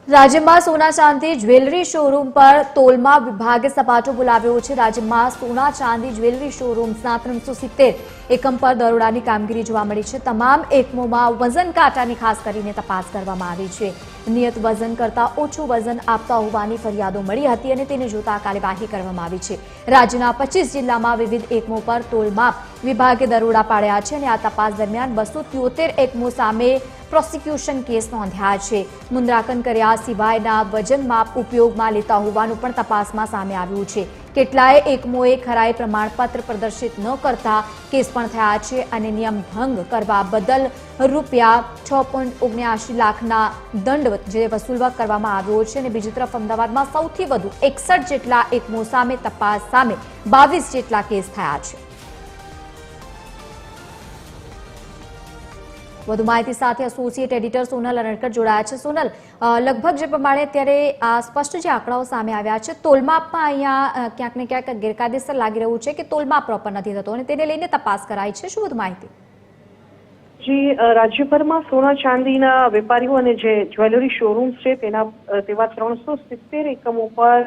રાજ્યમાં સોના ચાંદી jewellery showroom પર તોલમાપ વિભાગે સપાટો બોલાવ્યો છે। રાજ્યમાં સોના ચાંદી જ્વેલરી શોરૂમ્સના 370 એકમ પર દરોડાની કામગીરી જોવા મળી છે। તમામ એકમોમાં વજન કાંટાની ખાસ કરીને તપાસ કરવામાં આવી છે। નિયત વજન કરતા ઓછું વજન આપતા હોવાની ફરિયાદો મળી હતી અને તેને જોતા કાર્યવાહી કરવામાં આવી છે। રાજ્યના 25 જિલ્લામાં વિવિધ એકમો પર તોલમાપ વિભાગે દરોડા પાડ્યા છે અને આ તપાસ દરમિયાન 273 એકમો સામે પ્રોસિક્યુશન કેસ નોંધ્યા છે। મુદ્રાંકન કર્યા સિવાયના વજન માપ ઉપયોગમાં લેતા હોવાનું પણ તપાસમાં સામે આવ્યું છે। કેટલાય એકમોએ ખરાઈ પ્રમાણપત્ર પ્રદર્શિત ન કરતા કેસ પણ થયા છે અને નિયમ ભંગ કરવા બદલ રૂપિયા 6.79 લાખના દંડ જે વસૂલ કરવામાં આવ્યો છે। અને બીજી તરફ અમદાવાદમાં સૌથી વધુ 61 જેટલા એકમો સામે તપાસ સામે 22 જેટલા કેસ થયા છે। વધુ માહિતી સાથે એસોસિએટ એડિટર સોનલ અરણકર જોડાયા છે। સોનલ, લગભગ જે પ્રમાણે અત્યારે સ્પષ્ટ જે આંકડાઓ સામે આવ્યા છે, તોલમાપમાં અહીંયા ક્યાંક ને ક્યાંક ગેરકાયદેસર લાગી રહ્યું છે કે તોલમાપ પ્રોપર નથી થતો અને તેને લઈને તપાસ કરાઈ છે। શું વધુ માહિતી? જી, રાજ્યભરમાં સોના ચાંદીના વેપારીઓ અને જે જ્વેલરી શોરૂમ્સ છે તેવા 370 એકમો પર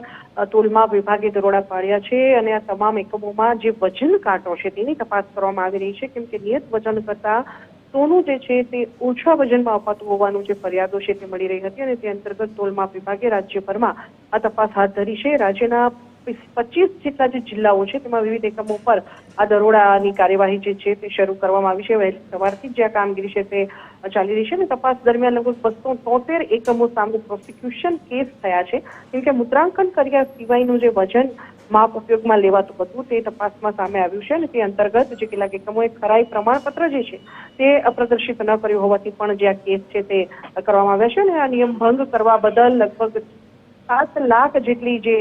તોલમાપ વિભાગે દરોડા પાડ્યા છે અને આ તમામ એકમોમાં જે વજન કાંટો છે તેની તપાસ કરવામાં આવી રહી છે, કેમ કે નિયત વજન કરતા સોનું જે છે તે ઓછા વજનમાં અપાતું હોવાનું જે ફરિયાદો છે તે મળી રહી હતી અને તે અંતર્ગત તોલમાપ વિભાગે રાજ્યભરમાં આ તપાસ હાથ ધરી છે। રાજ્યના 25 જેટલા જે જિલ્લાઓ છે તેમાં વિવિધ એકમો પર આ દરોડાની કાર્યવાહી જે છે તે શરૂ કરવામાં આવી છે। વહેલી સવારથી જે આ કામગીરી છે તે ચાલી રહી છે અને તપાસ દરમિયાન લગભગ 273 એકમો સામે પ્રોસિક્યુશન કેસ થયા છે, કેમ કે મુદ્રાંકન કર્યા સિવાયનું જે વજન માપ ઉપયોગમાં લેવાતું હતું તે તપાસમાં સામે આવ્યું છે અને તે અંતર્ગત જે કેટલાક એકમોએ ખરાઈ પ્રમાણપત્ર જે છે તે પ્રદર્શિત ન કર્યું હોવાથી પણ જે આ કેસ છે તે કરવામાં આવ્યા છે અને આ નિયમ ભંગ કરવા બદલ લગભગ 7 લાખ જેટલી જે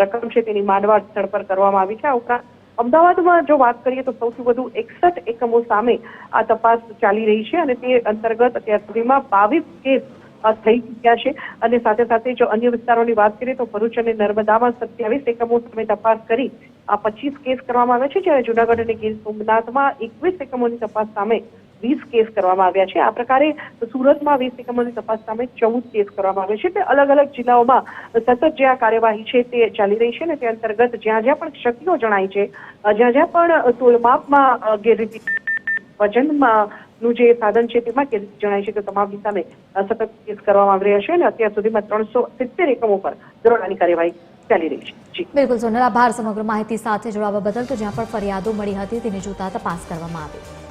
રકમ છે તેની માંડવાળ સ્થળ પર કરવામાં આવી છે। આ ઉપરાંત અમદાવાદમાં જો વાત કરીએ તો સૌથી વધુ 61 એકમો સામે આ તપાસ ચાલી રહી છે અને તે અંતર્ગત અત્યાર સુધીમાં 22 કેસ થઈ ચૂક્યા છે અને સાથે સાથે જો અન્ય વિસ્તારોની વાત કરીએ તો ભરૂચ અને નર્મદામાં 27 એકમો સામે તપાસ કરી આ 25 કેસ કરવામાં આવ્યા છે, જ્યારે જૂનાગઢ અને ગીર સોમનાથમાં 21 એકમોની તપાસ સામે 20 કેસ કરવામાં આવ્યા છે। આ પ્રકારે સુરતમાં 20 એકમોની તપાસ સામે 14 કેસ કરવામાં આવ્યા છે। તે અલગ અલગ જિલ્લાઓમાં સતત જે આ કાર્યવાહી છે તે ચાલી રહી છે અને તે અંતર્ગત જ્યાં જ્યાં પણ ક્ષતિઓ જણાય છે, જ્યાં જ્યાં પણ તોલમાપમાં ગેરરીતિ વજનમાં નું જે સાધન છે તેમાં ગેરરીતિ જણાય છે તો તમામની સામે સતત કેસ કરવામાં આવી રહ્યા છે અને અત્યાર સુધીમાં 370 એકમો પર દરોડાની કાર્યવાહી ચાલી રહી છે। જી બિલકુલ સોનલ, આભાર સમગ્ર માહિતી સાથે જોડાવા બદલ। તો જ્યાં પણ ફરિયાદો મળી હતી તેને જોતા તપાસ કરવામાં આવી।